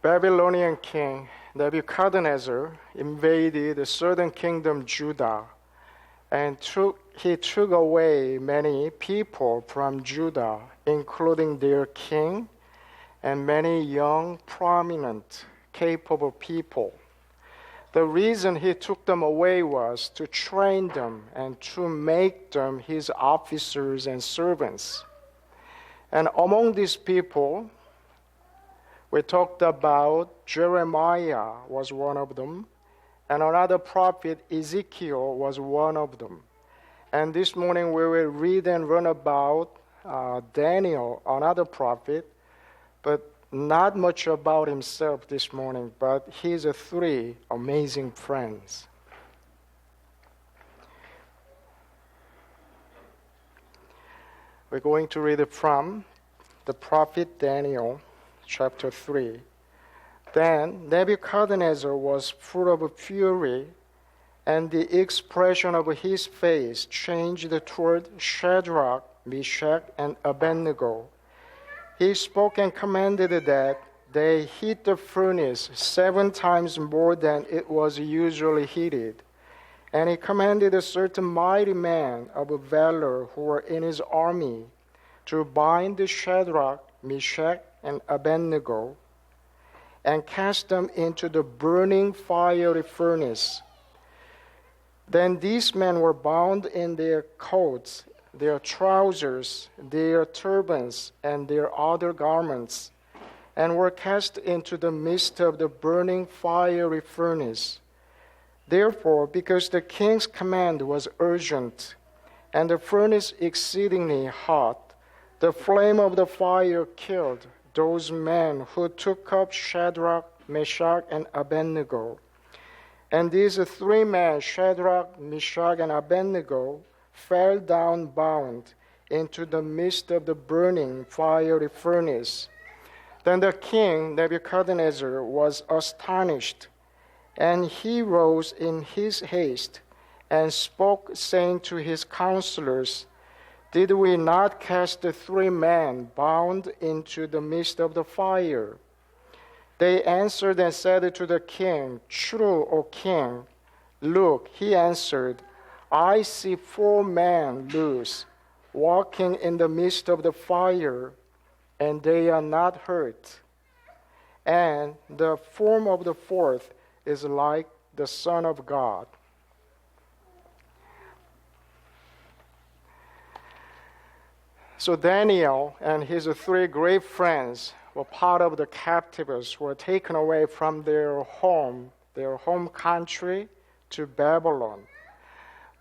Babylonian king Nebuchadnezzar invaded the southern kingdom Judah, and he took away many people from Judah, including their king and many young, prominent, capable people. The reason he took them away was to train them and to make them his officers and servants. And among these people, we talked about Jeremiah was one of them, and another prophet, Ezekiel, was one of them. And this morning we will read and learn about Daniel, another prophet, but not much about himself this morning, but his three amazing friends. We're going to read it from the prophet Daniel, chapter 3. Then Nebuchadnezzar was full of fury, and the expression of his face changed toward Shadrach, Meshach, and Abednego. He spoke and commanded that they heat the furnace 7 times more than it was usually heated. And he commanded a certain mighty man of valor who were in his army to bind Shadrach, Meshach, and Abednego and cast them into the burning fiery furnace. Then these men were bound in their coats, their trousers, their turbans, and their other garments, and were cast into the midst of the burning fiery furnace. Therefore, because the king's command was urgent, and the furnace exceedingly hot, the flame of the fire killed those men who took up Shadrach, Meshach, and Abednego. And these 3 men, Shadrach, Meshach, and Abednego, fell down bound into the midst of the burning fiery furnace. Then the king Nebuchadnezzar was astonished, and he rose in his haste and spoke, saying to his counselors, "Did we not cast the 3 men bound into the midst of the fire?" They answered and said to the king, "True, O king." "Look," he answered, "I see 4 men loose, walking in the midst of the fire, and they are not hurt. And the form of the 4th is like the Son of God." So Daniel and his 3 great friends were part of the captives who were taken away from their home country, to Babylon.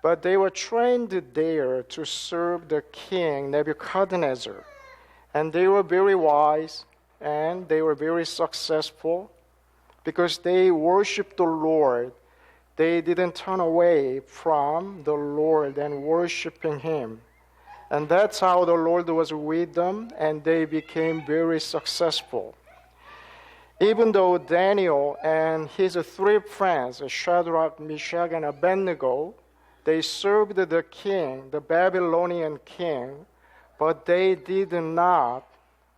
But they were trained there to serve the king Nebuchadnezzar. And they were very wise and they were very successful because they worshiped the Lord. They didn't turn away from the Lord and worshiping Him. And that's how the Lord was with them, and they became very successful. Even though Daniel and his 3 friends, Shadrach, Meshach, and Abednego, they served the king, the Babylonian king, but they did not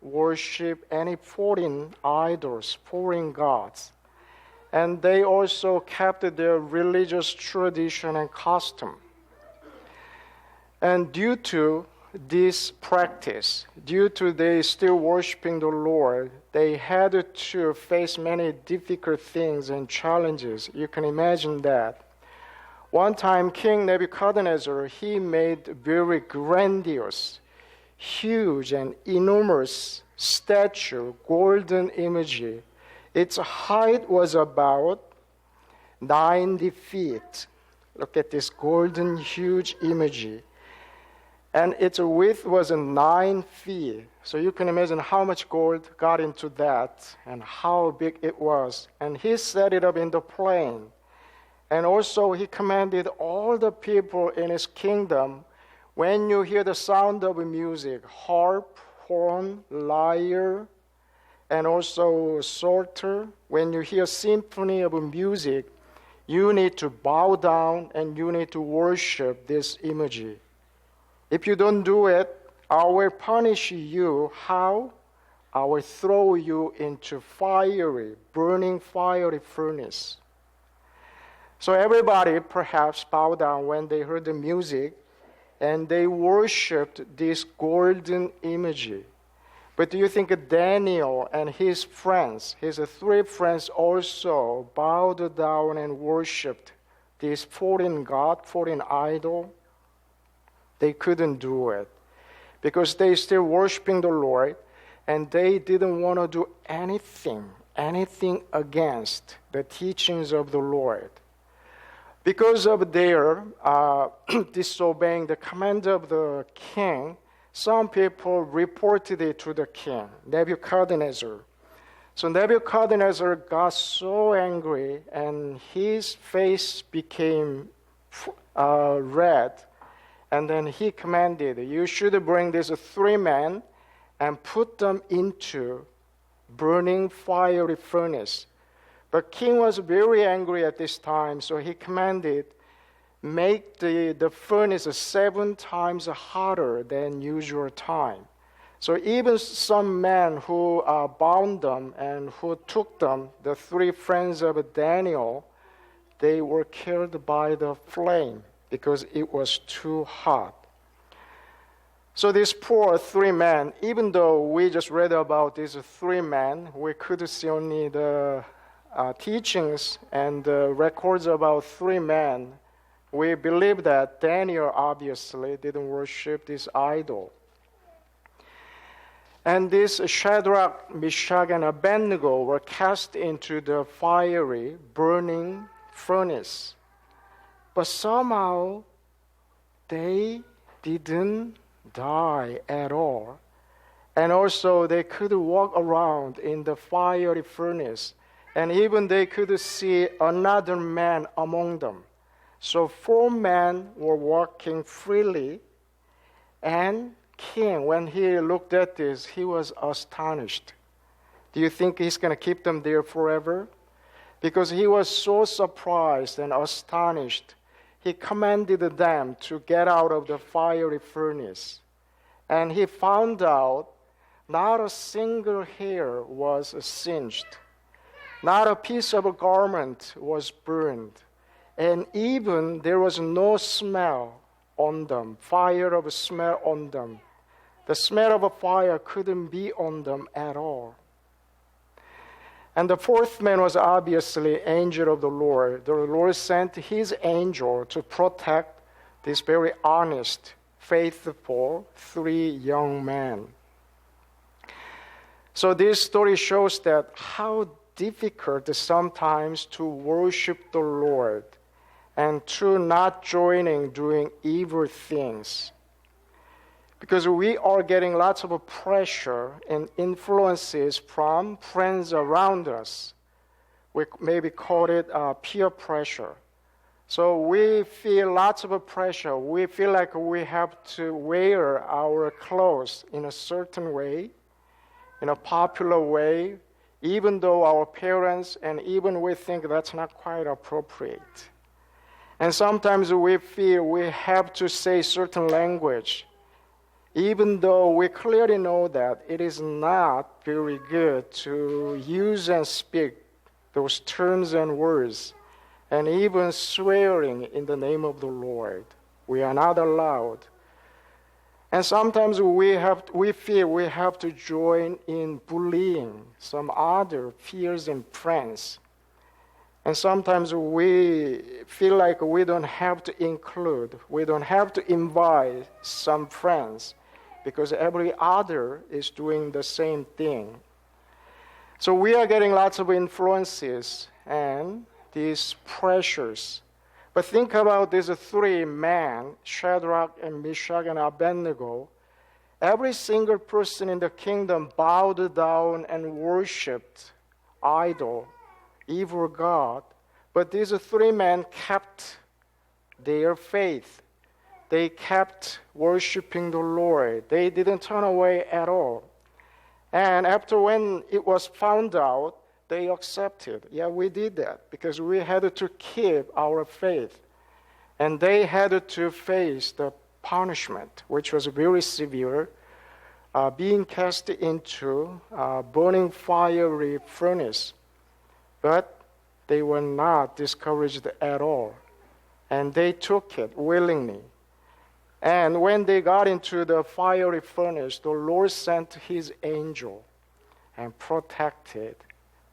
worship any foreign idols, foreign gods. And they also kept their religious tradition and custom. And due to this practice, due to they still worshiping the Lord, they had to face many difficult things and challenges. You can imagine that. One time, King Nebuchadnezzar, he made very grandiose, huge and enormous statue, golden image. Its height was about 90 feet. Look at this golden, huge image. And its width was 9 feet. So you can imagine how much gold got into that and how big it was. And he set it up in the plain. And also he commanded all the people in his kingdom, when you hear the sound of music, harp, horn, lyre, and also psalter, when you hear symphony of music, you need to bow down and you need to worship this image. If you don't do it, I will punish you. How? I will throw you into burning fiery furnace. So everybody perhaps bowed down when they heard the music, and they worshipped this golden image. But do you think Daniel and his friends, his 3 friends, also bowed down and worshipped this foreign god, foreign idol? They couldn't do it because they still worshiping the Lord, and they didn't want to do anything against the teachings of the Lord. Because of their disobeying the command of the king, some people reported it to the king, Nebuchadnezzar. So Nebuchadnezzar got so angry, and his face became red. And then he commanded, you should bring these 3 men and put them into burning fiery furnace. But king was very angry at this time, so he commanded, make the furnace 7 times hotter than usual time. So even some men who bound them and who took them, the 3 friends of Daniel, they were killed by the flame because it was too hot. So these poor 3 men, even though we just read about these 3 men, we could see only the teachings and records about 3 men. We believe that Daniel obviously didn't worship this idol. And this Shadrach, Meshach, and Abednego were cast into the fiery, burning furnace. But somehow they didn't die at all. And also they could walk around in the fiery furnace. And even they could see another man among them. So 4 men were walking freely. And king, when he looked at this, he was astonished. Do you think he's going to keep them there forever? Because he was so surprised and astonished, he commanded them to get out of the fiery furnace. And he found out not a single hair was singed. Not a piece of a garment was burned. And even there was no smell on them, fire of a smell on them. The smell of a fire couldn't be on them at all. And the 4th man was obviously angel of the Lord. The Lord sent his angel to protect this very honest, faithful 3 young men. So this story shows that how difficult sometimes to worship the Lord and to not joining doing evil things. Because we are getting lots of pressure and influences from friends around us. We maybe call it peer pressure. So we feel lots of pressure. We feel like we have to wear our clothes in a certain way, in a popular way, even though our parents and even we think that's not quite appropriate. And sometimes we feel we have to say certain language, even though we clearly know that it is not very good to use and speak those terms and words, and even swearing in the name of the Lord. We are not allowed. And sometimes we feel we have to join in bullying some other peers and friends. And sometimes we feel like we don't have to include, we don't have to invite some friends because every other is doing the same thing. So we are getting lots of influences and these pressures. But think about these 3 men, Shadrach and Meshach and Abednego. Every single person in the kingdom bowed down and worshipped idol, evil God. But these 3 men kept their faith. They kept worshiping the Lord. They didn't turn away at all. And after when it was found out, they accepted. Yeah, we did that because we had to keep our faith. And they had to face the punishment, which was very severe. being cast into a burning fiery furnace. But they were not discouraged at all, and they took it willingly. And when they got into the fiery furnace, the Lord sent his angel and protected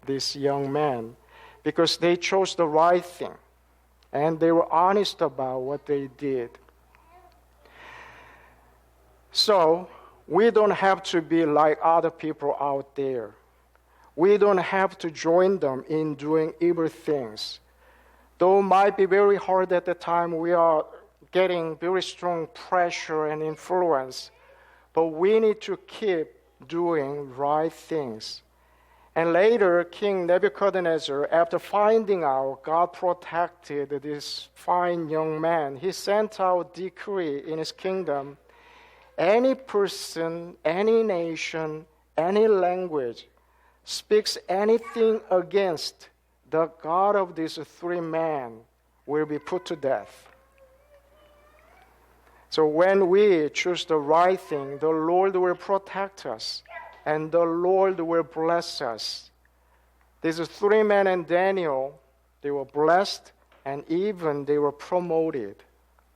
this young man because they chose the right thing and they were honest about what they did. So, we don't have to be like other people out there. We don't have to join them in doing evil things. Though it might be very hard at the time, we are getting very strong pressure and influence, but we need to keep doing right things. And later, King Nebuchadnezzar, after finding out God protected this fine young man, he sent out a decree in his kingdom. Any person, any nation, any language speaks anything against the God of these three men will be put to death. So when we choose the right thing, the Lord will protect us and the Lord will bless us. These three men and Daniel, they were blessed and even they were promoted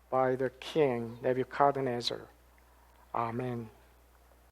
by the king Nebuchadnezzar. Amen.